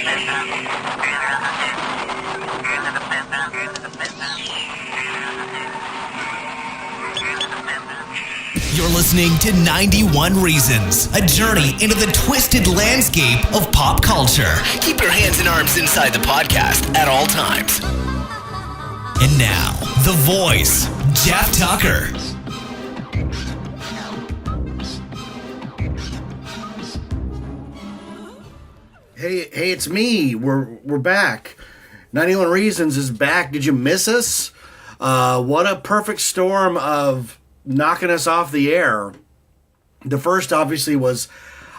You're listening to 91 Reasons, a journey into the twisted landscape of pop culture. Keep your hands and arms inside the podcast at all times. And now, the voice, Jeff Tucker. Hey, it's me. We're back. 91 Reasons is back. Did you miss us? What a perfect storm of knocking us off the air. The first, obviously, was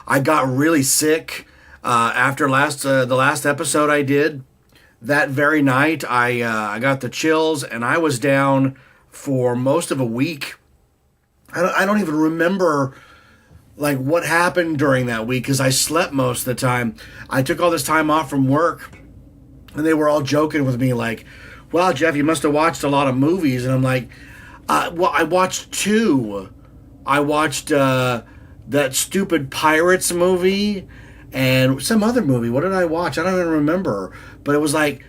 I got really sick after the last episode I did. That very night, I got the chills, and I was down for most of a week. I don't even remember like what happened during that week because I slept most of the time. I took all this time off from work, and they were all joking with me like, "Well, Jeff, you must have watched a lot of movies." And I'm like, well, I watched two. I watched that stupid Pirates movie and some other movie. What did I watch? I don't even remember. But it was like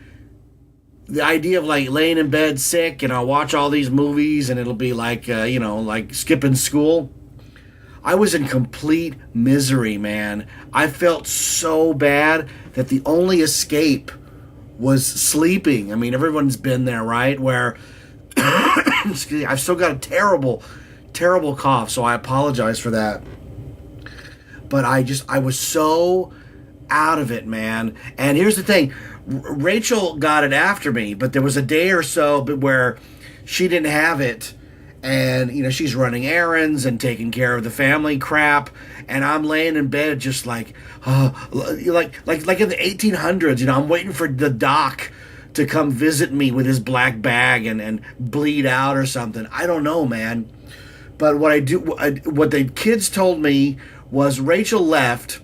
the idea of like laying in bed sick and I'll watch all these movies and it'll be like, like skipping school. I was in complete misery, man. I felt so bad that the only escape was sleeping. I mean, everyone's been there, right? Where I've still got a terrible, terrible cough, so I apologize for that. But I was so out of it, man. And here's the thing. Rachel got it after me, but there was a day or so where she didn't have it. And, she's running errands and taking care of the family crap. And I'm laying in bed just like in the 1800s, I'm waiting for the doc to come visit me with his black bag and bleed out or something. I don't know, man. But what the kids told me was Rachel left,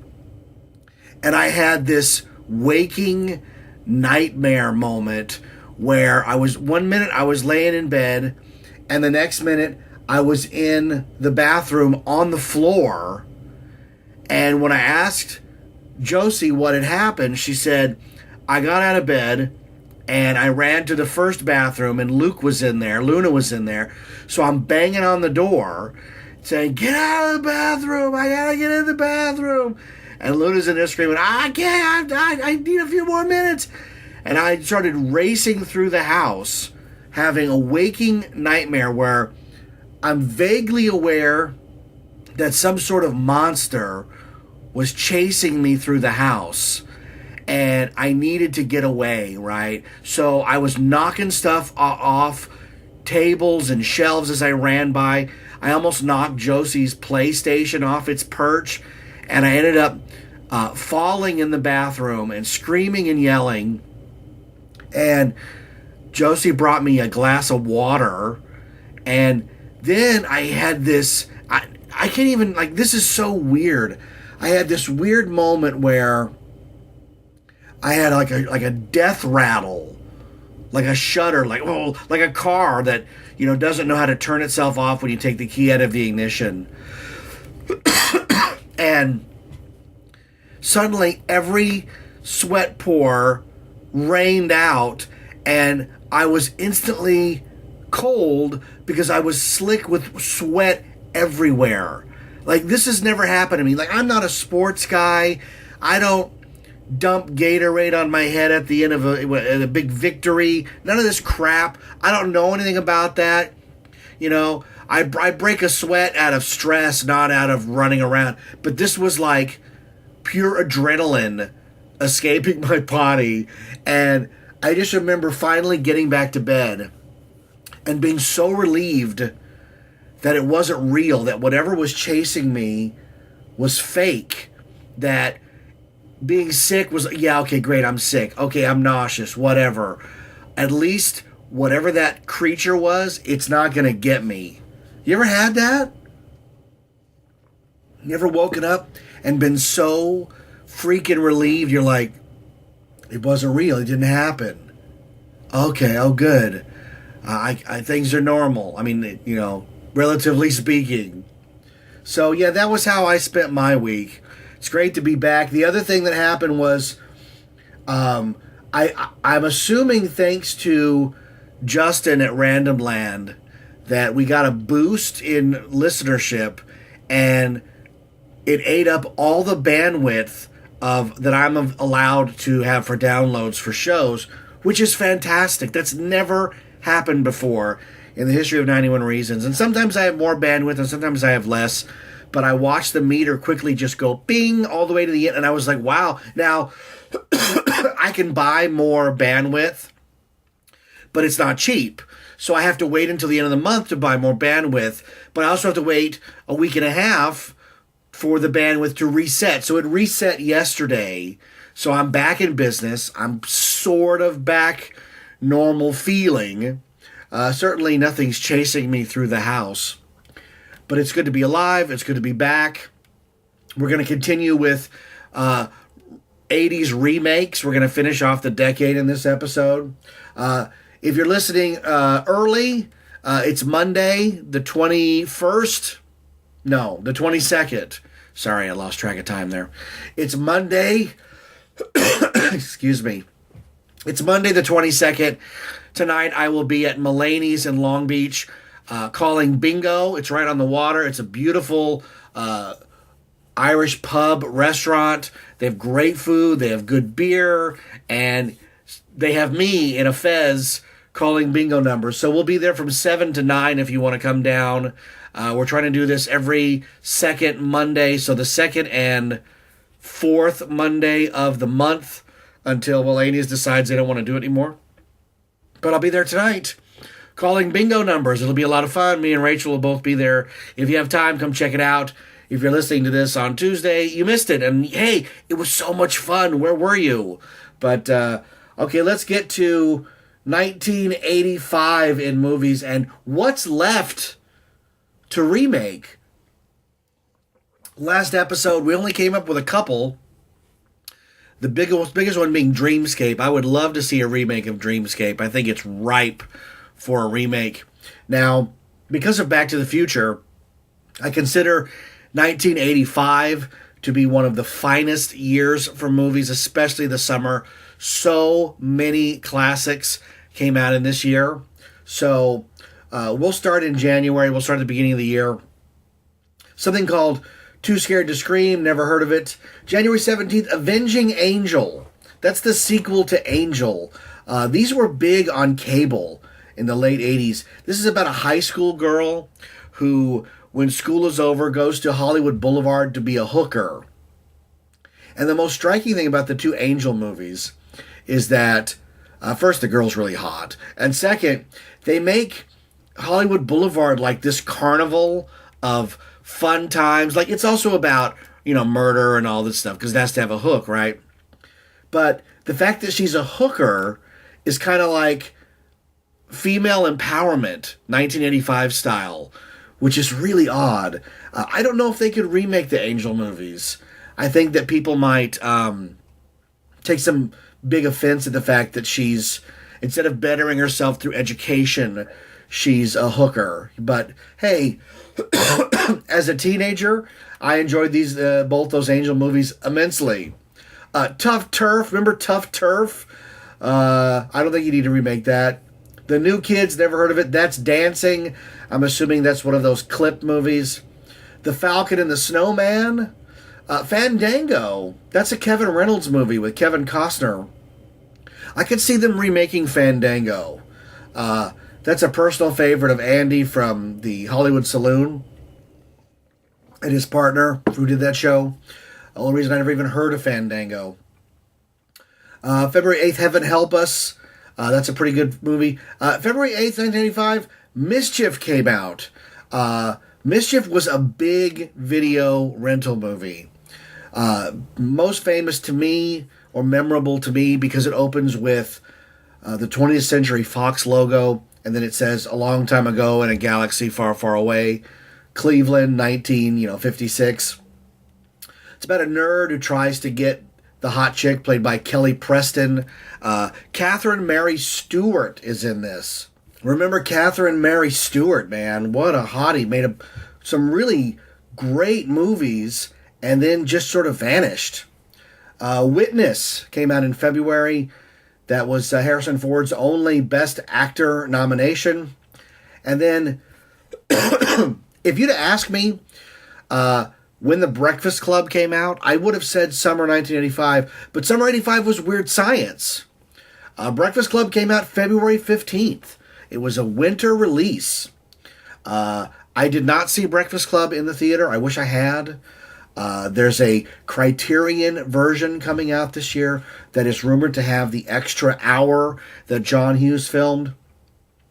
and I had this waking nightmare moment where one minute I was laying in bed, and the next minute I was in the bathroom on the floor. And when I asked Josie what had happened, she said, I got out of bed and I ran to the first bathroom and Luna was in there. So I'm banging on the door saying, get out of the bathroom. I gotta get in the bathroom. And Luna's in there screaming, I can't, I need a few more minutes. And I started racing through the house, having a waking nightmare where I'm vaguely aware that some sort of monster was chasing me through the house. And I needed to get away, right? So I was knocking stuff off tables and shelves as I ran by. I almost knocked Josie's PlayStation off its perch. And I ended up falling in the bathroom and screaming and yelling. And Josie brought me a glass of water. And then I had this... I can't even... this is so weird. I had this weird moment where I had like a death rattle, like a shudder, like a car that doesn't know how to turn itself off when you take the key out of the ignition. And suddenly every sweat pore rained out, and I was instantly cold because I was slick with sweat everywhere. Like, this has never happened to me. Like, I'm not a sports guy. I don't dump Gatorade on my head at the end of a big victory. None of this crap. I don't know anything about that. I break a sweat out of stress, not out of running around. But this was like pure adrenaline escaping my body. And I just remember finally getting back to bed and being so relieved that it wasn't real, that whatever was chasing me was fake, that being sick was, yeah, okay, great, I'm sick. Okay, I'm nauseous, whatever. At least whatever that creature was, it's not going to get me. You ever had that? You ever woken up and been so freaking relieved, you're like, it wasn't real, it didn't happen. Okay, oh good. Things are normal. I mean, relatively speaking. So, yeah, that was how I spent my week. It's great to be back. The other thing that happened was I'm assuming thanks to Justin at Random Land that we got a boost in listenership, and it ate up all the bandwidth of that I'm allowed to have for downloads for shows, which is fantastic. That's never happened before in the history of 91 Reasons. And sometimes I have more bandwidth and sometimes I have less, but I watched the meter quickly just go bing all the way to the end, and I was like, wow. Now, I can buy more bandwidth, but it's not cheap. So I have to wait until the end of the month to buy more bandwidth, but I also have to wait a week and a half for the bandwidth to reset. So it reset yesterday. So I'm back in business. I'm sort of back normal feeling. Certainly nothing's chasing me through the house. But it's good to be alive. It's good to be back. We're going to continue with 80's remakes. We're going to finish off the decade in this episode. If you're listening early, it's Monday, the 21st. No, the 22nd. Sorry, I lost track of time there. It's Monday. Excuse me. It's Monday the 22nd. Tonight I will be at Mulaney's in Long Beach calling bingo. It's right on the water. It's a beautiful Irish pub restaurant. They have great food. They have good beer. And they have me in a fez calling bingo numbers. So we'll be there from 7 to 9 if you want to come down. We're trying to do this every second Monday. So the second and fourth Monday of the month until Mulaney's decides they don't want to do it anymore. But I'll be there tonight calling bingo numbers. It'll be a lot of fun. Me and Rachel will both be there. If you have time, come check it out. If you're listening to this on Tuesday, you missed it. And hey, it was so much fun. Where were you? But, okay, let's get to 1985 in movies and what's left to remake. Last episode, we only came up with a couple. The biggest one being Dreamscape. I would love to see a remake of Dreamscape. I think it's ripe for a remake. Now, because of Back to the Future, I consider 1985 to be one of the finest years for movies, especially the summer. So many classics came out in this year. So we'll start in January. We'll start at the beginning of the year. Something called Too Scared to Scream. Never heard of it. January 17th, Avenging Angel. That's the sequel to Angel. These were big on cable in the late 80s. This is about a high school girl who, when school is over, goes to Hollywood Boulevard to be a hooker. And the most striking thing about the two Angel movies is that, first, the girl's really hot. And second, they make Hollywood Boulevard like this carnival of fun times. Like, it's also about, murder and all this stuff, because it has to have a hook, right? But the fact that she's a hooker is kind of like female empowerment, 1985 style, which is really odd. I don't know if they could remake the Angel movies. I think that people might take some big offense at the fact that she's, instead of bettering herself through education, she's a hooker. But hey, as a teenager, I enjoyed these both those Angel movies immensely. Tough Turf, remember Tough Turf? I don't think you need to remake that. The New Kids, never heard of it. That's Dancing. I'm assuming that's one of those clip movies. The Falcon and the Snowman. Fandango. That's a Kevin Reynolds movie with Kevin Costner. I could see them remaking Fandango. That's a personal favorite of Andy from the Hollywood Saloon and his partner who did that show. The only reason I never even heard of Fandango. February 8th, Heaven Help Us. That's a pretty good movie. February 8th, 1985, Mischief came out. Mischief was a big video rental movie. Most famous to me, or memorable to me, because it opens with the 20th Century Fox logo, and then it says, a long time ago in a galaxy far, far away, Cleveland, 1956. It's about a nerd who tries to get the hot chick, played by Kelly Preston. Catherine Mary Stewart is in this. Remember Catherine Mary Stewart, man. What a hottie. Made some really great movies and then just sort of vanished. Witness came out in February. That was Harrison Ford's only Best Actor nomination. And then, if you'd asked me when The Breakfast Club came out, I would have said summer 1985. But summer 85 was Weird Science. Breakfast Club came out February 15th. It was a winter release. I did not see Breakfast Club in the theater. I wish I had. There's a Criterion version coming out this year that is rumored to have the extra hour that John Hughes filmed.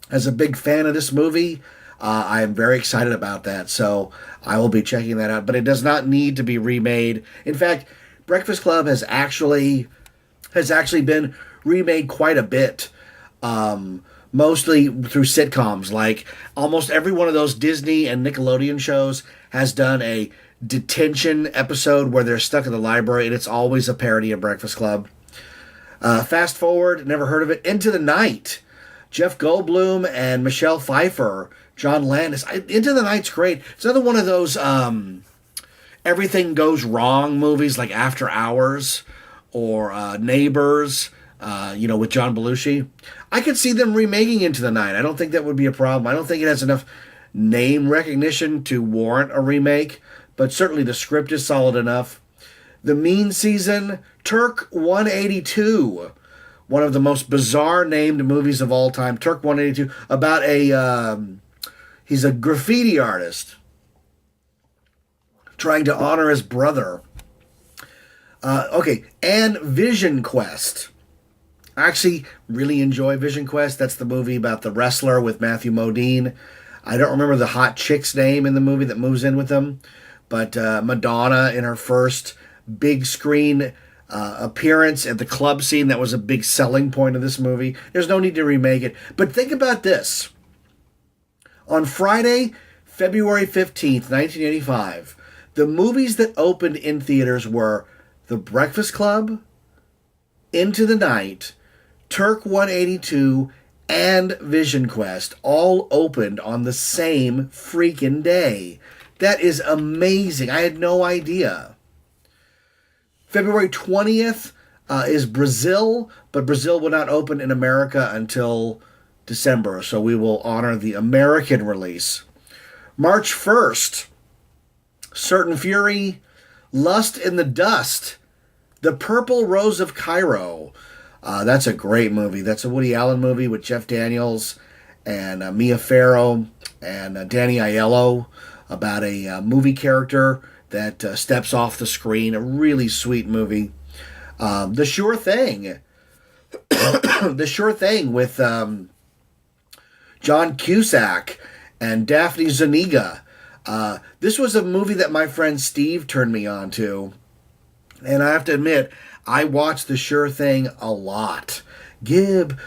As a big fan of this movie, I am very excited about that, so I will be checking that out. But it does not need to be remade. In fact, Breakfast Club has actually been remade quite a bit, mostly through sitcoms. Like almost every one of those Disney and Nickelodeon shows has done a detention episode where they're stuck in the library, and it's always a parody of Breakfast Club. Fast forward, never heard of it. Into the Night. Jeff Goldblum and Michelle Pfeiffer, John Landis. Into the Night's great. It's another one of those everything goes wrong movies like After Hours or Neighbors, with John Belushi. I could see them remaking Into the Night. I don't think that would be a problem. I don't think it has enough name recognition to warrant a remake, but certainly the script is solid enough. The Mean Season, Turk 182. One of the most bizarre named movies of all time. Turk 182, about he's a graffiti artist trying to honor his brother. And Vision Quest. I actually really enjoy Vision Quest. That's the movie about the wrestler with Matthew Modine. I don't remember the hot chick's name in the movie that moves in with him, but Madonna in her first big screen appearance at the club scene. That was a big selling point of this movie. There's no need to remake it. But think about this. On Friday, February 15th, 1985, the movies that opened in theaters were The Breakfast Club, Into the Night, Turk 182, and Vision Quest all opened on the same freaking day. That is amazing. I had no idea. February 20th is Brazil, but Brazil will not open in America until December, so we will honor the American release. March 1st, Certain Fury, Lust in the Dust, The Purple Rose of Cairo. That's a great movie. That's a Woody Allen movie with Jeff Daniels and Mia Farrow and Danny Aiello about a movie character that steps off the screen. A really sweet movie. The Sure Thing. The Sure Thing with John Cusack and Daphne Zuniga. This was a movie that my friend Steve turned me on to. And I have to admit, I watched The Sure Thing a lot. Gib,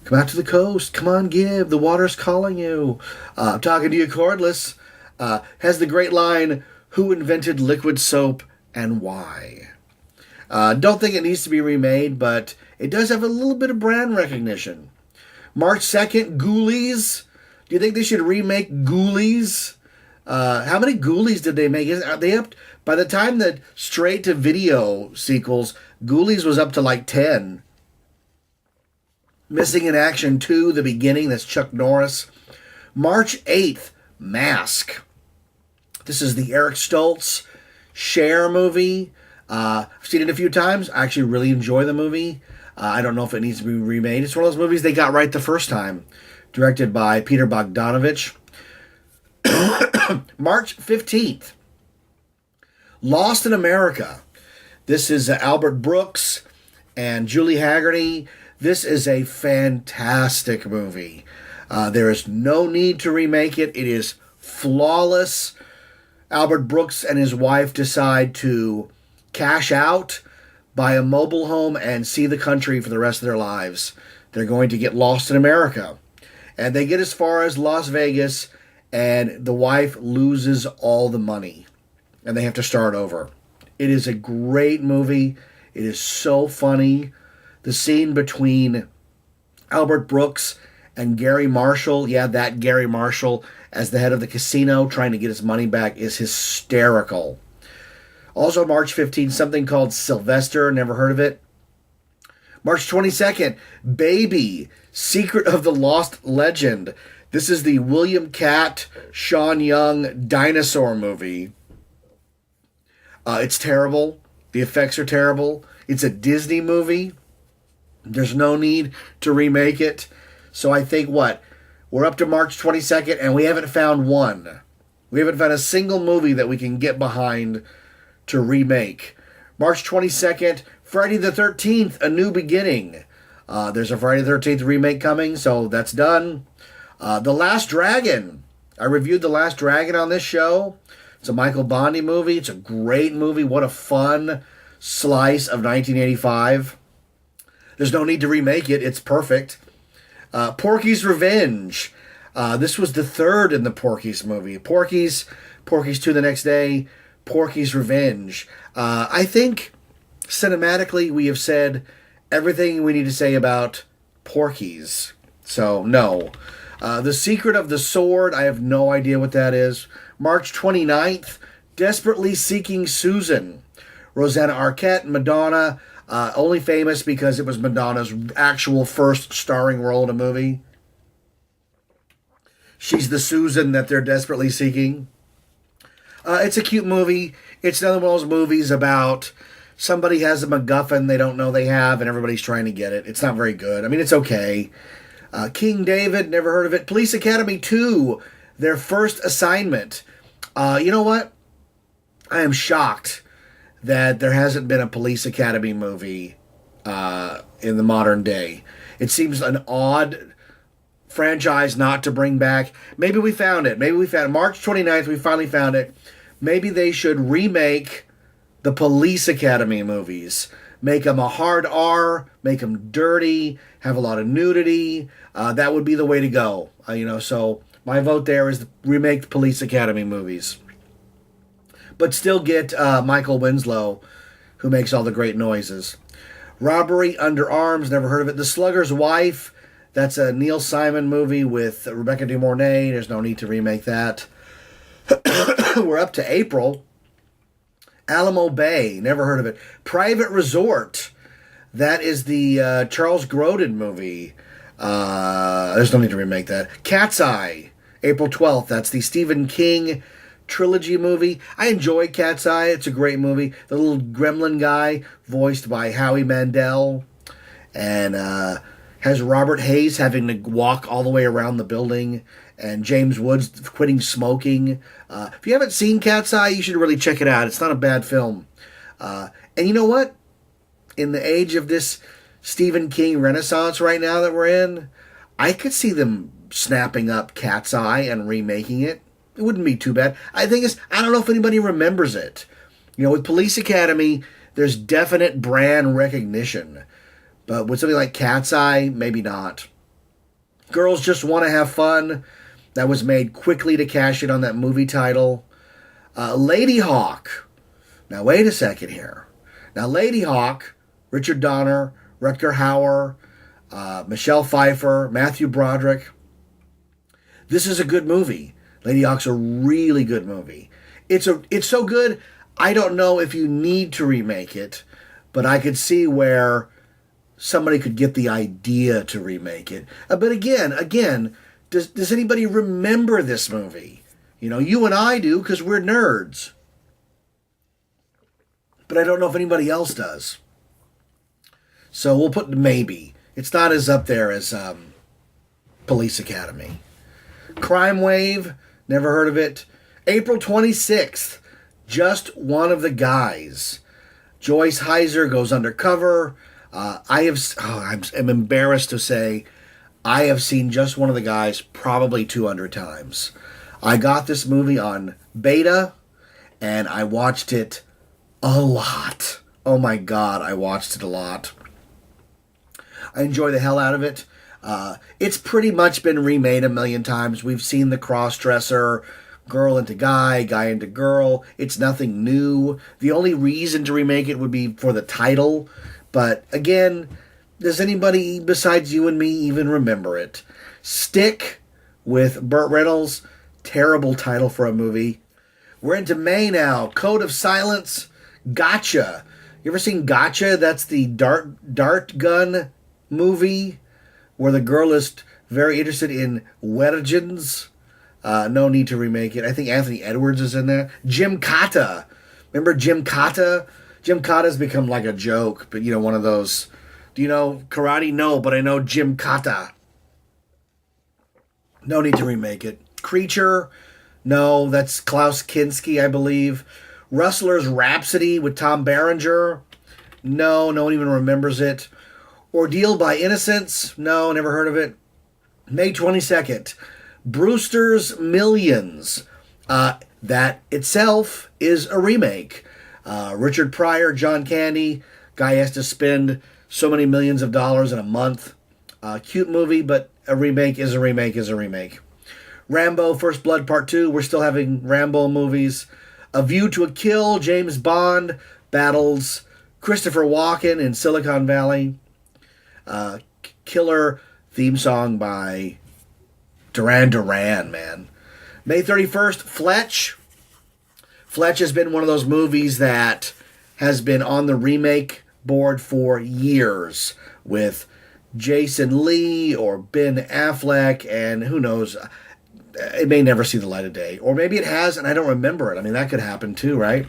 come out to the coast. Come on, Gib. The water's calling you. I'm talking to you, cordless. Has the great line, who invented liquid soap and why? Don't think it needs to be remade, but it does have a little bit of brand recognition. March 2nd, Ghoulies. Do you think they should remake Ghoulies? How many Ghoulies did they make? Are they up? By the time that straight-to-video sequels, Ghoulies was up to like 10. Missing in Action 2, The Beginning, that's Chuck Norris. March 8th, Mask. This is the Eric Stoltz Cher movie. I've seen it a few times. I actually really enjoy the movie. I don't know if it needs to be remade. It's one of those movies they got right the first time. Directed by Peter Bogdanovich. March 15th. Lost in America. This is Albert Brooks and Julie Haggerty. This is a fantastic movie. There is no need to remake it. It is flawless. Albert Brooks and his wife decide to cash out, buy a mobile home, and see the country for the rest of their lives. They're going to get lost in America. And they get as far as Las Vegas, and the wife loses all the money. And they have to start over. It is a great movie. It is so funny. The scene between Albert Brooks and Gary Marshall, that Gary Marshall, as the head of the casino trying to get his money back, is hysterical. Also, March 15th, something called Sylvester. Never heard of it. March 22nd, Baby, Secret of the Lost Legend. This is the William Catt, Sean Young dinosaur movie. It's terrible. The effects are terrible. It's a Disney movie. There's no need to remake it. So I think we're up to March 22nd and we haven't found one. We haven't found a single movie that we can get behind to remake. March 22nd, Friday the 13th, A New Beginning. There's a Friday the 13th remake coming, so that's done. The Last Dragon. I reviewed The Last Dragon on this show. It's a Michael Bondi movie. It's a great movie. What a fun slice of 1985. There's no need to remake it. It's perfect. Porky's Revenge. This was the third in the Porky's movie. Porky's 2 the Next Day, Porky's Revenge. I think cinematically we have said everything we need to say about Porky's. So, no. The Secret of the Sword, I have no idea what that is. March 29th, Desperately Seeking Susan. Rosanna Arquette, Madonna, only famous because it was Madonna's actual first starring role in a movie. She's the Susan that they're desperately seeking. It's a cute movie. It's another one of those movies about somebody has a MacGuffin they don't know they have, and everybody's trying to get it. It's not very good. I mean, it's okay. King David, never heard of it. Police Academy 2, their first assignment. You know what? I am shocked that there hasn't been a Police Academy movie in the modern day. It seems an odd franchise not to bring back. Maybe we found it. March 29th, we finally found it. Maybe they should remake the Police Academy movies. Make them a hard R, make them dirty, have a lot of nudity. That would be the way to go. So my vote there is remake the Police Academy movies. But still get Michael Winslow, who makes all the great noises. Robbery Under Arms, never heard of it. The Slugger's Wife, that's a Neil Simon movie with Rebecca De Mornay. There's no need to remake that. We're up to April. Alamo Bay, never heard of it. Private Resort, that is the Charles Grodin movie. There's no need to remake that. Cat's Eye, April 12th, that's the Stephen King trilogy movie. I enjoy Cat's Eye. It's a great movie. The little gremlin guy, voiced by Howie Mandel, and has Robert Hayes having to walk all the way around the building, and James Woods quitting smoking. If you haven't seen Cat's Eye, you should really check it out. It's not a bad film. And you know what? In the age of this Stephen King renaissance right now that we're in, I could see them snapping up Cat's Eye and remaking it. It wouldn't be too bad. I don't know if anybody remembers it. With Police Academy, there's definite brand recognition. But with something like Cat's Eye, maybe not. Girls Just Want to Have Fun. That was made quickly to cash in on that movie title. Lady Hawk. Now, wait a second here. Now, Lady Hawk, Richard Donner, Rutger Hauer, Michelle Pfeiffer, Matthew Broderick. This is a good movie. Lady Hawk's a really good movie. It's so good, I don't know if you need to remake it, but I could see where somebody could get the idea to remake it. But again, does anybody remember this movie? You and I do because we're nerds. But I don't know if anybody else does. So we'll put maybe. It's not as up there as Police Academy. Crime Wave, never heard of it. April 26th, Just One of the Guys. Joyce Heiser goes undercover. I'm embarrassed to say I have seen Just One of the Guys probably 200 times. I got this movie on beta, and I watched it a lot. Oh my God, I watched it a lot. I enjoy the hell out of it. It's pretty much been remade a million times. We've seen the cross-dresser, girl into guy, guy into girl. It's nothing new. The only reason to remake it would be for the title. But again, does anybody besides you and me even remember it? Stick with Burt Reynolds. Terrible title for a movie. We're into May now. Code of Silence. Gotcha. You ever seen Gotcha? That's the dart gun movie where the girl is very interested in wedgeons. No need to remake it. I think Anthony Edwards is in there. Jim Kata. Remember Jim Kata? Jim Kata's become like a joke, but one of those. Do you know karate? No, but I know Jim Kata. No need to remake it. Creature? No, that's Klaus Kinski, I believe. Rustler's Rhapsody with Tom Berenger? No, no one even remembers it. Ordeal by Innocence? No, never heard of it. May 22nd. Brewster's Millions. That itself is a remake. Richard Pryor, John Candy. Guy has to spend so many millions of dollars in a month. Cute movie, but a remake is a remake is a remake. Rambo, First Blood Part 2. We're still having Rambo movies. A View to a Kill, James Bond battles Christopher Walken in Silicon Valley. Killer theme song by Duran Duran, man. May 31st, Fletch. Fletch has been one of those movies that has been on the remake board for years with Jason Lee or Ben Affleck, and who knows, it may never see the light of day. Or maybe it has and I don't remember it. I mean, that could happen too, right?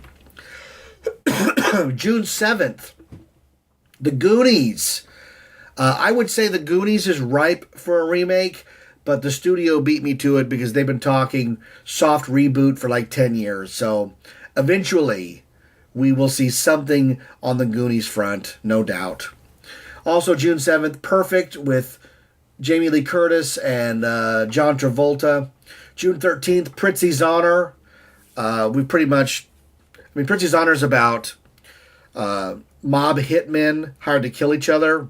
June 7th, The Goonies. I would say The Goonies is ripe for a remake, but the studio beat me to it because they've been talking soft reboot for like 10 years. So eventually we will see something on the Goonies front, no doubt. Also June 7th, Perfect with Jamie Lee Curtis and John Travolta. June 13th, Prizzi's Honor. Prizzi's Honor is about mob hitmen hired to kill each other.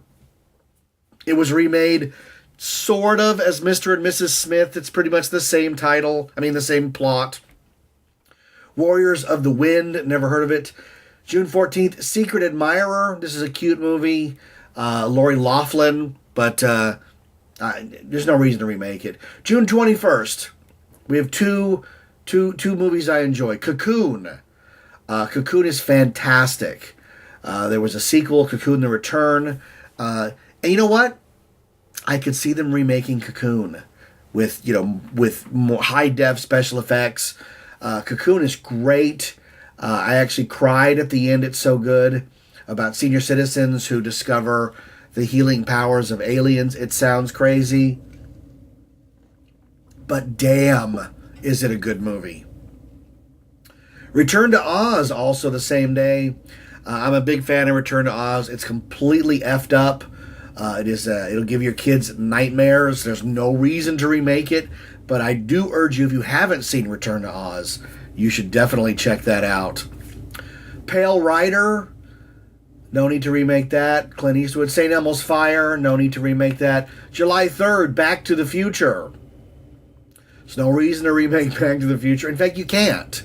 It was remade sort of as Mr. and Mrs. Smith. It's pretty much the same title. The same plot. Warriors of the Wind. Never heard of it. June 14th, Secret Admirer. This is a cute movie. Lori Loughlin. But there's no reason to remake it. June 21st. We have two movies I enjoy. Cocoon. Cocoon is fantastic. There was a sequel, Cocoon: The Return. And you know what? I could see them remaking Cocoon with more high-def special effects. Cocoon is great. I actually cried at the end. It's so good. About senior citizens who discover the healing powers of aliens. It sounds crazy. But damn, is it a good movie. Return to Oz, also the same day. I'm a big fan of Return to Oz. It's completely effed up. It'll give your kids nightmares. There's no reason to remake it. But I do urge you, if you haven't seen Return to Oz, you should definitely check that out. Pale Rider. No need to remake that. Clint Eastwood. St. Elmo's Fire. No need to remake that. July 3rd, Back to the Future. There's no reason to remake Back to the Future. In fact, you can't.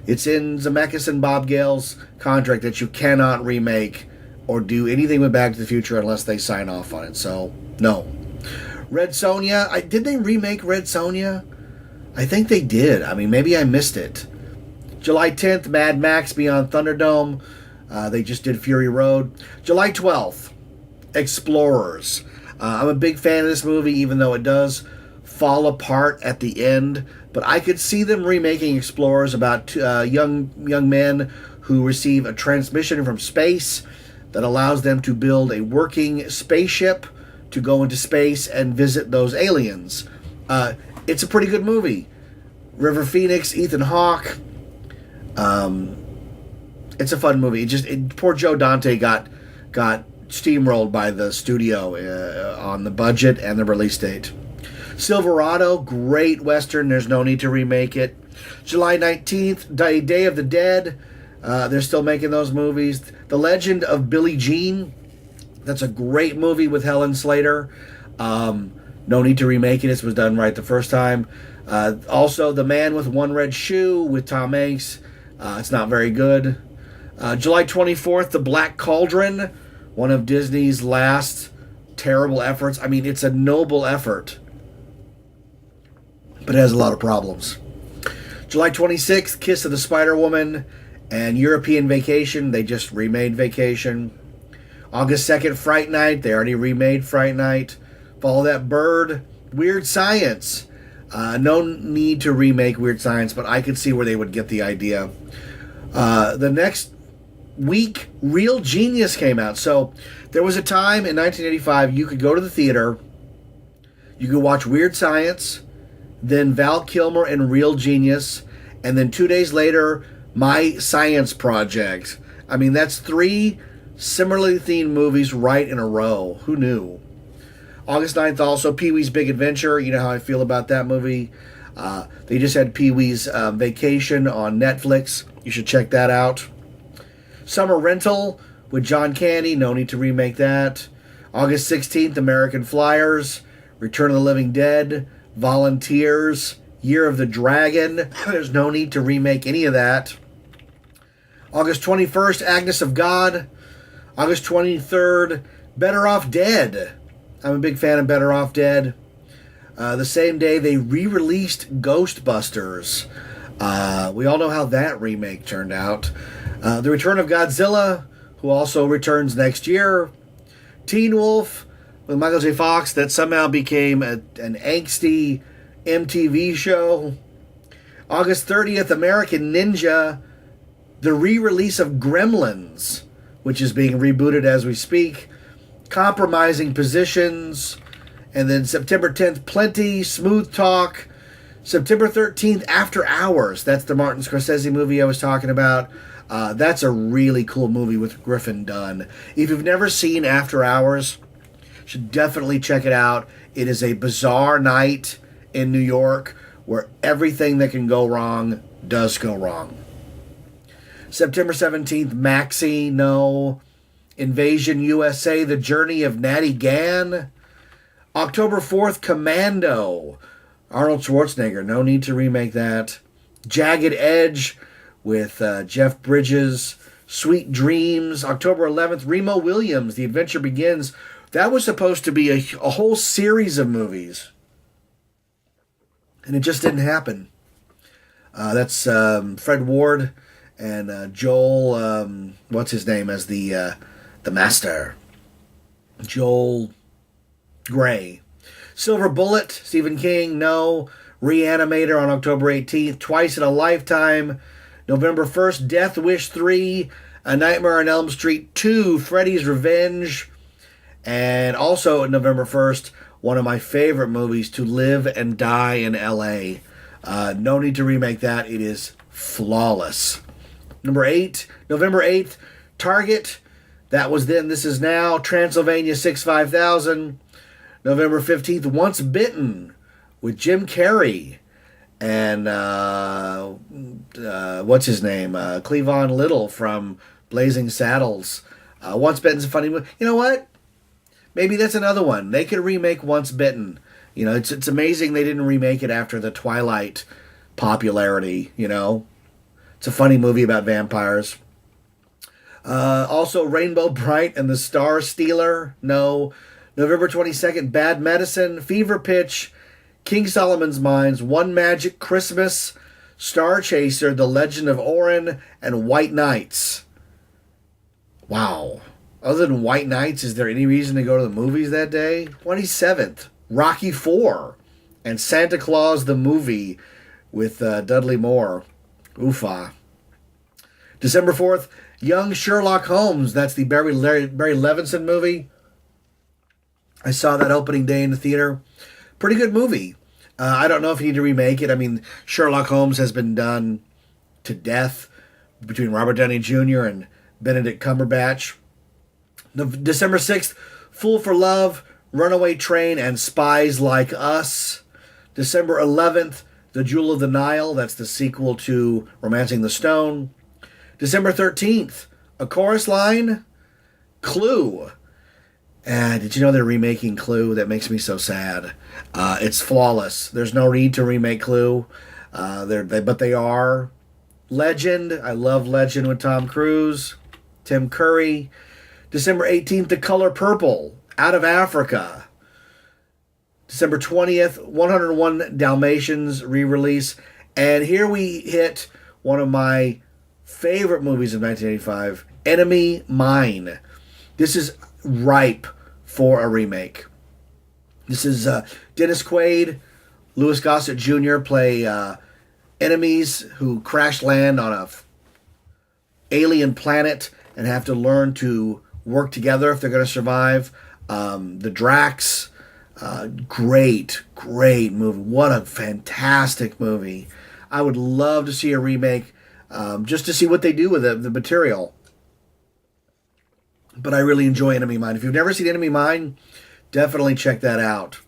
It's in Zemeckis and Bob Gale's contract that you cannot remake or do anything with Back to the Future unless they sign off on it. So, no. Red Sonja. Did they remake Red Sonja? I think they did. Maybe I missed it. July 10th, Mad Max Beyond Thunderdome. They just did Fury Road. July 12th, Explorers. I'm a big fan of this movie, even though it does fall apart at the end. But I could see them remaking Explorers about young men who receive a transmission from space that allows them to build a working spaceship to go into space and visit those aliens. It's a pretty good movie. River Phoenix, Ethan Hawke. It's a fun movie. Poor Joe Dante got steamrolled by the studio on the budget and the release date. Silverado, great Western. There's no need to remake it. July 19th, Day of the Dead. They're still making those movies. The Legend of Billie Jean. That's a great movie with Helen Slater. No need to remake it. It was done right the first time. Also, The Man with One Red Shoe with Tom Hanks. It's not very good. July 24th, The Black Cauldron. One of Disney's last terrible efforts. It's a noble effort, but it has a lot of problems. July 26th, Kiss of the Spider Woman. And European Vacation, they just remade Vacation. August 2nd, Fright Night, they already remade Fright Night. Follow That Bird, Weird Science. No need to remake Weird Science, but I could see where they would get the idea. The next week, Real Genius came out. So there was a time in 1985 you could go to the theater, you could watch Weird Science, then Val Kilmer and Real Genius, and then 2 days later, My Science Project. I mean, that's 3 similarly themed movies right in a row. Who knew? August 9th also, Pee-wee's Big Adventure. You know how I feel about that movie. They just had Pee-wee's Vacation on Netflix. You should check that out. Summer Rental with John Candy. No need to remake that. August 16th, American Flyers, Return of the Living Dead, Volunteers, Year of the Dragon. There's no need to remake any of that. August 21st, Agnes of God. August 23rd, Better Off Dead. I'm a big fan of Better Off Dead. The same day, they re-released Ghostbusters. We all know how that remake turned out. The Return of Godzilla, who also returns next year. Teen Wolf with Michael J. Fox, that somehow became an angsty MTV show. August 30th, American Ninja, the re-release of Gremlins, which is being rebooted as we speak. Compromising Positions. And then September 10th, Plenty, Smooth Talk. September 13th, After Hours. That's the Martin Scorsese movie I was talking about. That's a really cool movie with Griffin Dunn. If you've never seen After Hours, you should definitely check it out. It is a bizarre night in New York where everything that can go wrong does go wrong. September 17th, Maxie, no. Invasion USA, The Journey of Natty Gann. October 4th, Commando. Arnold Schwarzenegger, no need to remake that. Jagged Edge with Jeff Bridges. Sweet Dreams. October 11th, Remo Williams, The Adventure Begins. That was supposed to be a whole series of movies. And it just didn't happen. That's Fred Ward and Joel, what's his name as the master? Joel Gray. Silver Bullet, Stephen King, no. Reanimator on October 18th. Twice in a Lifetime. November 1st, Death Wish 3. A Nightmare on Elm Street 2. Freddy's Revenge. And also November 1st, one of my favorite movies, To Live and Die in L.A. No need to remake that. It is flawless. November 8th, Target. That was Then, This Is Now. Transylvania 65000. November 15th, Once Bitten with Jim Carrey and what's his name? Cleavon Little from Blazing Saddles. Once Bitten's a funny movie. You know what? Maybe that's another one. They could remake Once Bitten. You know, it's amazing they didn't remake it after the Twilight popularity, you know. It's a funny movie about vampires. Also, Rainbow Bright and the Star Stealer. No. November 22nd, Bad Medicine, Fever Pitch, King Solomon's Mines, One Magic Christmas, Star Chaser, The Legend of Orin, and White Knights. Wow. Other than White Knights, is there any reason to go to the movies that day? 27th, Rocky IV, and Santa Claus the Movie with Dudley Moore. Oofa. December 4th, Young Sherlock Holmes. That's the Barry Levinson movie. I saw that opening day in the theater. Pretty good movie. I don't know if you need to remake it. I mean, Sherlock Holmes has been done to death between Robert Downey Jr. and Benedict Cumberbatch. December 6th, Fool for Love, Runaway Train, and Spies Like Us. December 11th, The Jewel of the Nile. That's the sequel to Romancing the Stone. December 13th, A Chorus Line, Clue. Did you know they're remaking Clue? That makes me so sad. It's flawless. There's no need to remake Clue. But they are. Legend. I love Legend with Tom Cruise. Tim Curry. December 18th, The Color Purple. Out of Africa. December 20th, 101 Dalmatians re-release. And here we hit one of my favorite movies of 1985, Enemy Mine. This is ripe for a remake. This is Dennis Quaid, Louis Gossett Jr. play enemies who crash land on a alien planet and have to learn to work together if they're going to survive. The Drax, great movie. What a fantastic movie. I would love to see a remake just to see what they do with the material. But I really enjoy Enemy Mine. If you've never seen Enemy Mine, definitely check that out.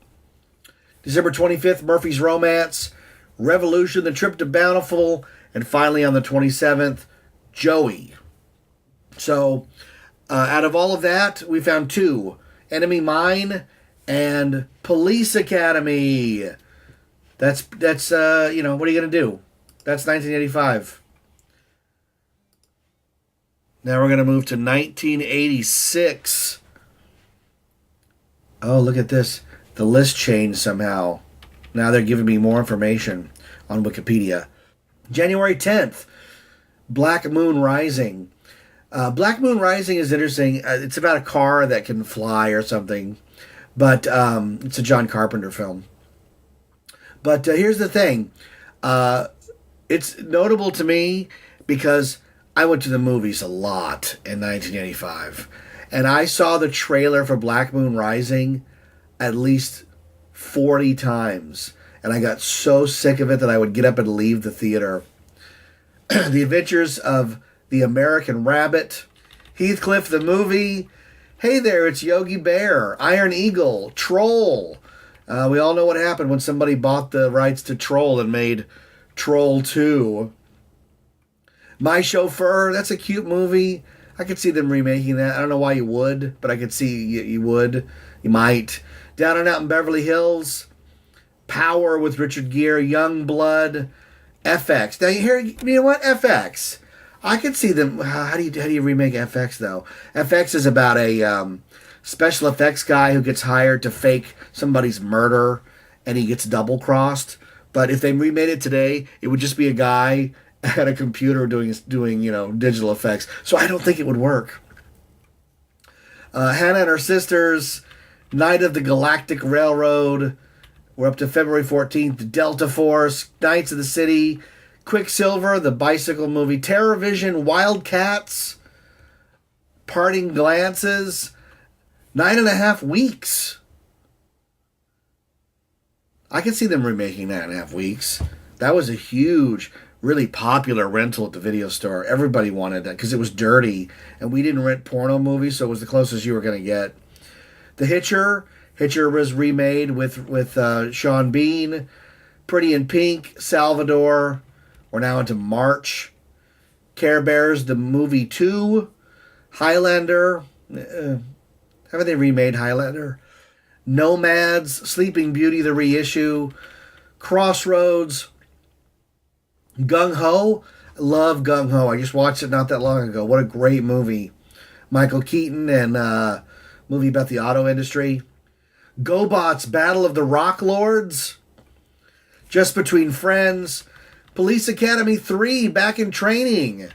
December 25th, Murphy's Romance, Revolution, The Trip to Bountiful, and finally on the 27th, Joey. So, out of all of that, we found two. Enemy Mine and Police Academy. That's what are you going to do? That's 1985. Now we're going to move to 1986. Oh, look at this. The list changed somehow. Now they're giving me more information on Wikipedia. January 10th, Black Moon Rising. Black Moon Rising is interesting. It's about a car that can fly or something. But it's a John Carpenter film. But here's the thing. It's notable to me because I went to the movies a lot in 1985. And I saw the trailer for Black Moon Rising at least 40 times. And I got so sick of it that I would get up and leave the theater. The Adventures of the American Rabbit, Heathcliff the Movie, Hey There, It's Yogi Bear, Iron Eagle, Troll. We all know what happened when somebody bought the rights to Troll and made Troll 2. My Chauffeur, that's a cute movie. I could see them remaking that. I don't know why you would, but I could see you would. You might. Down and Out in Beverly Hills, Power with Richard Gere, Young Blood, FX. Now you know what? FX. I could see them. How do you remake FX though? FX is about a special effects guy who gets hired to fake somebody's murder, and he gets double crossed. But if they remade it today, it would just be a guy at a computer doing digital effects. So I don't think it would work. Hannah and Her Sisters, Night of the Galactic Railroad. We're up to February 14th. Delta Force, Knights of the City, Quicksilver, the bicycle movie, Terror Vision, Wildcats, Parting Glances, 9.5 Weeks. I could see them remaking 9.5 Weeks. That was a huge, really popular rental at the video store. Everybody wanted that because it was dirty, and we didn't rent porno movies, so it was the closest you were going to get. The Hitcher. Hitcher was remade with Sean Bean. Pretty in Pink, Salvador. We're now into March. Care Bears, the movie 2. Highlander. Haven't they remade Highlander? Nomads, Sleeping Beauty, the reissue. Crossroads. Gung Ho. I love Gung Ho. I just watched it not that long ago. What a great movie. Michael Keaton and movie about the auto industry. GoBots, Battle of the Rock Lords. Just Between Friends. Police Academy 3, Back in Training.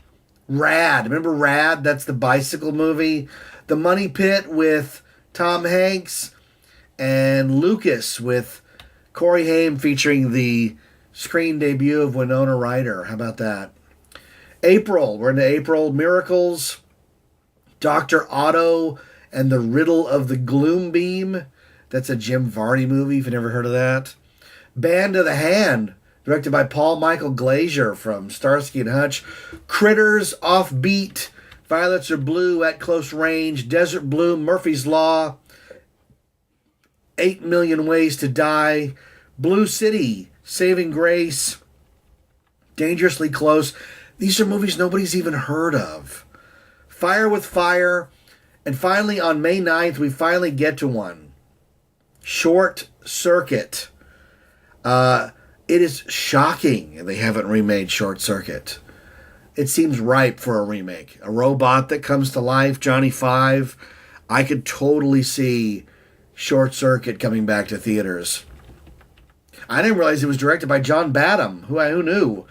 Rad. Remember Rad? That's the bicycle movie. The Money Pit with Tom Hanks and Lucas with Corey Haim featuring the screen debut of Winona Ryder. How about that? April. We're into April. Miracles. Dr. Otto and the Riddle of the Gloom Beam. That's a Jim Varney movie, if you've never heard of that. Band of the Hand, directed by Paul Michael Glazier from Starsky and Hutch. Critters, Offbeat, Violets Are Blue, At Close Range, Desert Bloom, Murphy's Law, 8 Million Ways to Die, Blue City, Saving Grace, Dangerously Close. These are movies nobody's even heard of. Fire with Fire, and finally on May 9th, we finally get to one. Short Circuit. It is shocking they haven't remade Short Circuit. It seems ripe for a remake. A robot that comes to life, Johnny Five. I could totally see Short Circuit coming back to theaters. I didn't realize it was directed by John Badham. Who knew?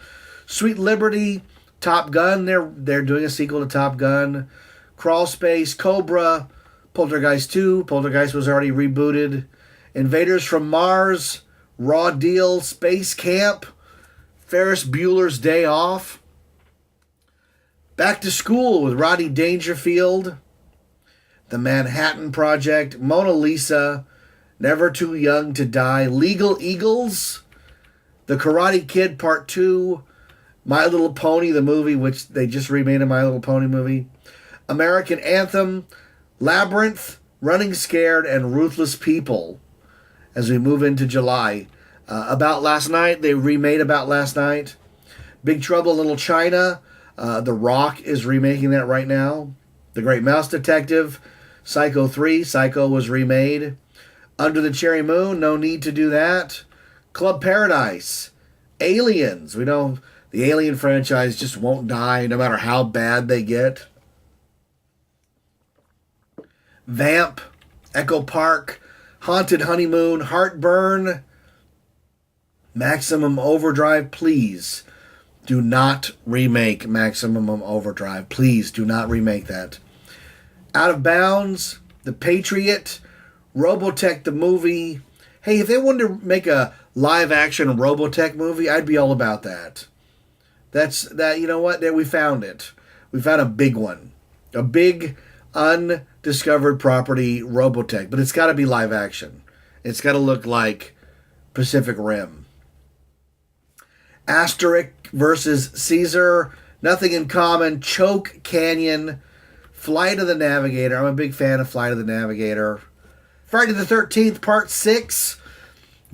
Sweet Liberty, Top Gun, they're doing a sequel to Top Gun. Crawl Space, Cobra, Poltergeist 2. Poltergeist was already rebooted. Invaders from Mars, Raw Deal, Space Camp, Ferris Bueller's Day Off. Back to School with Rodney Dangerfield. The Manhattan Project, Mona Lisa, Never Too Young to Die, Legal Eagles, The Karate Kid Part 2, My Little Pony, the movie, which they just remade a My Little Pony movie, American Anthem, Labyrinth, Running Scared, and Ruthless People as we move into July. About Last Night, they remade About Last Night. Big Trouble in Little China, The Rock is remaking that right now. The Great Mouse Detective, Psycho 3, Psycho was remade. Under the Cherry Moon, no need to do that. Club Paradise, Aliens. We know the Alien franchise just won't die no matter how bad they get. Vamp, Echo Park, Haunted Honeymoon, Heartburn, Maximum Overdrive. Please do not remake Maximum Overdrive. Please do not remake that. Out of Bounds, The Patriot, Robotech the movie. Hey, if they wanted to make a live-action Robotech movie, I'd be all about that. That. You know what? There, we found it. We found a big one. A big, undiscovered property, Robotech. But it's got to be live-action. It's got to look like Pacific Rim. Asterix versus Caesar, Nothing in Common, Choke Canyon, Flight of the Navigator. I'm a big fan of Flight of the Navigator. Friday the 13th, Part 6,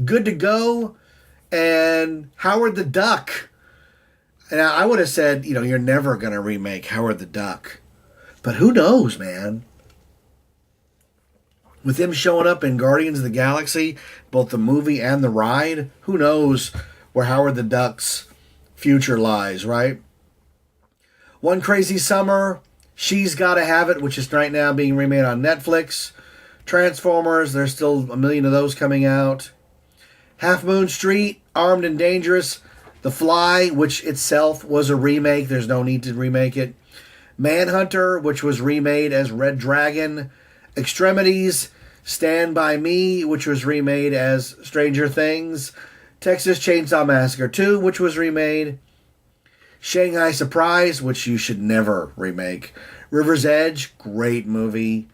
Good to Go, and Howard the Duck. And I would have said, you're never going to remake Howard the Duck. But who knows, man? With him showing up in Guardians of the Galaxy, both the movie and the ride, who knows where Howard the Duck's future lies, right? One Crazy Summer, She's Gotta Have It, which is right now being remade on Netflix. Transformers, there's still a million of those coming out. Half Moon Street, Armed and Dangerous. The Fly, which itself was a remake. There's no need to remake it. Manhunter, which was remade as Red Dragon. Extremities, Stand By Me, which was remade as Stranger Things. Texas Chainsaw Massacre 2, which was remade. Shanghai Surprise, which you should never remake. River's Edge, great movie.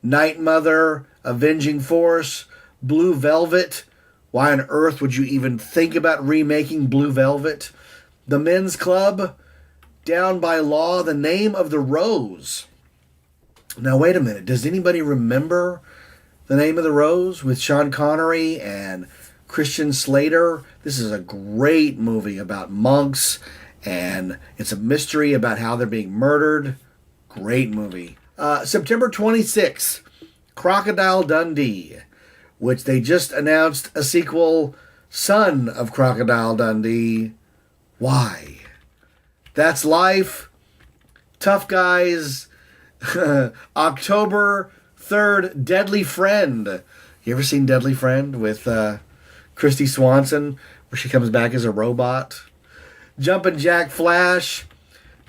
Night Mother, Avenging Force, Blue Velvet. Why on earth would you even think about remaking Blue Velvet? The Men's Club, Down by Law, The Name of the Rose. Now, wait a minute. Does anybody remember The Name of the Rose with Sean Connery and Christian Slater? This is a great movie about monks, and it's a mystery about how they're being murdered. Great movie. September 26th, Crocodile Dundee, which they just announced a sequel, Son of Crocodile Dundee. Why? That's Life. Tough Guys. October 3rd, Deadly Friend. You ever seen Deadly Friend with Christy Swanson, where she comes back as a robot? Jumpin' Jack Flash.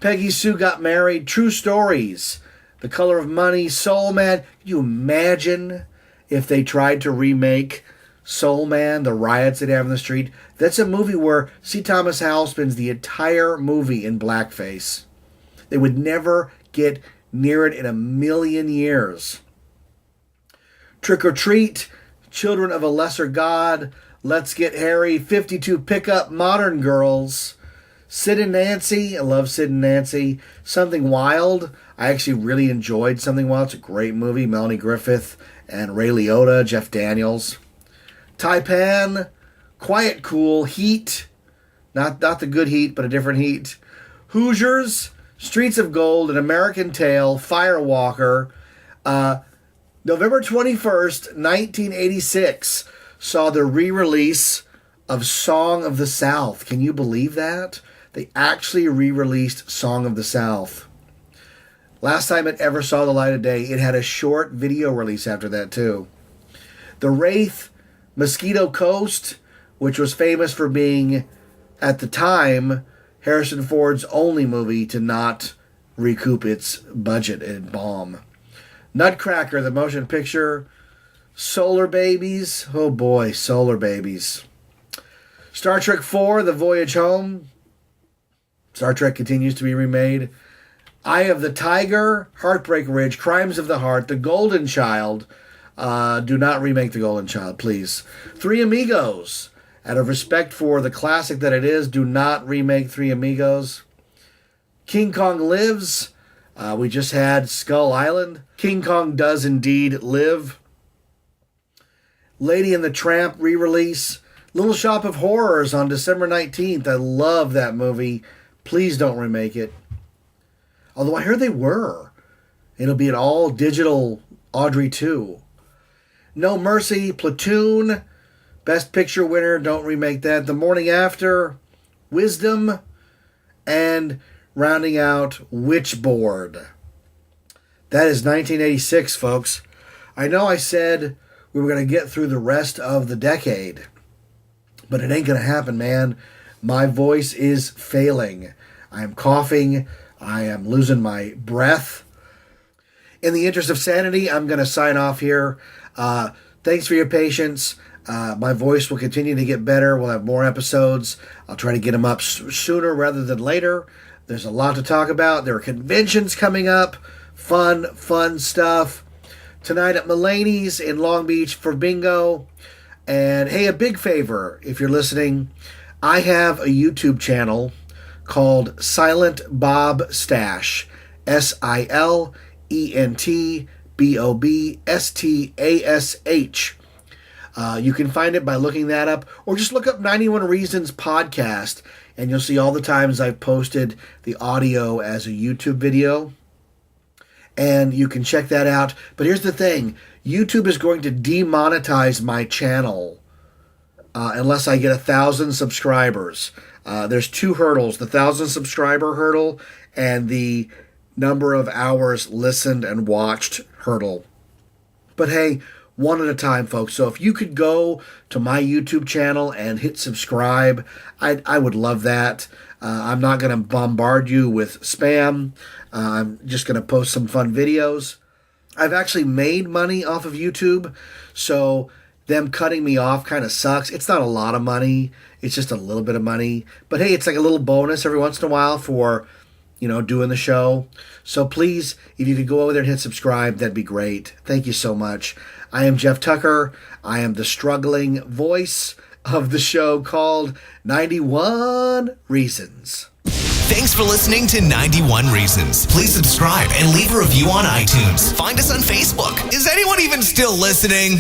Peggy Sue Got Married. True Stories. The Color of Money. Soul Man. Can you imagine if they tried to remake Soul Man, the riots they'd have in the street? That's a movie where C. Thomas Howell spends the entire movie in blackface. They would never get near it in a million years. Trick or Treat, Children of a Lesser God, Let's Get Harry, 52 Pickup, Modern Girls, Sid and Nancy, I love Sid and Nancy, Something Wild, I actually really enjoyed Something Wild, it's a great movie, Melanie Griffith and Ray Liotta, Jeff Daniels. Taipan, Quiet Cool, Heat, not the good Heat, but a different Heat. Hoosiers, Streets of Gold, An American Tale, Firewalker. November 21st, 1986, saw the re-release of Song of the South. Can you believe that? They actually re-released Song of the South. Last time it ever saw the light of day, it had a short video release after that too. The Wraith, Mosquito Coast, which was famous for being, at the time, Harrison Ford's only movie to not recoup its budget and bomb. Nutcracker, the motion picture. Solar Babies. Oh boy, Solar Babies. Star Trek IV, The Voyage Home. Star Trek continues to be remade. Eye of the Tiger, Heartbreak Ridge, Crimes of the Heart, The Golden Child. Do not remake The Golden Child, please. Three Amigos. Out of respect for the classic that it is, do not remake Three Amigos. King Kong Lives. We just had Skull Island. King Kong does indeed live. Lady and the Tramp re-release. Little Shop of Horrors on December 19th. I love that movie. Please don't remake it. Although I heard they were. It'll be an all-digital Audrey 2. No Mercy, Platoon. Best Picture winner, don't remake that. The Morning After, Wisdom, and rounding out Witchboard. That is 1986, folks. I know I said we were going to get through the rest of the decade, but it ain't going to happen, man. My voice is failing. I am coughing. I am losing my breath. In the interest of sanity, I'm going to sign off here. Thanks for your patience. My voice will continue to get better. We'll have more episodes. I'll try to get them up sooner rather than later. There's a lot to talk about. There are conventions coming up. Fun stuff. Tonight at Mulaney's in Long Beach for bingo. And hey, a big favor, if you're listening, I have a YouTube channel called Silent Bob Stash. SILENTBOBSTASH. You can find it by looking that up, or just look up 91 Reasons Podcast, and you'll see all the times I've posted the audio as a YouTube video. And you can check that out. But here's the thing. YouTube is going to demonetize my channel unless I get 1,000 subscribers. There's two hurdles, the 1,000 subscriber hurdle and the number of hours listened and watched hurdle. But hey, one at a time, folks. So if you could go to my YouTube channel and hit subscribe, I would love that. I'm not going to bombard you with spam. I'm just going to post some fun videos. I've actually made money off of YouTube, so them cutting me off kind of sucks. It's not a lot of money. It's just a little bit of money. But hey, it's like a little bonus every once in a while for, doing the show. So please, if you could go over there and hit subscribe, that'd be great. Thank you so much. I am Jeff Tucker. I am the struggling voice of the show called 91 Reasons. Thanks for listening to 91 Reasons. Please subscribe and leave a review on iTunes. Find us on Facebook. Is anyone even still listening?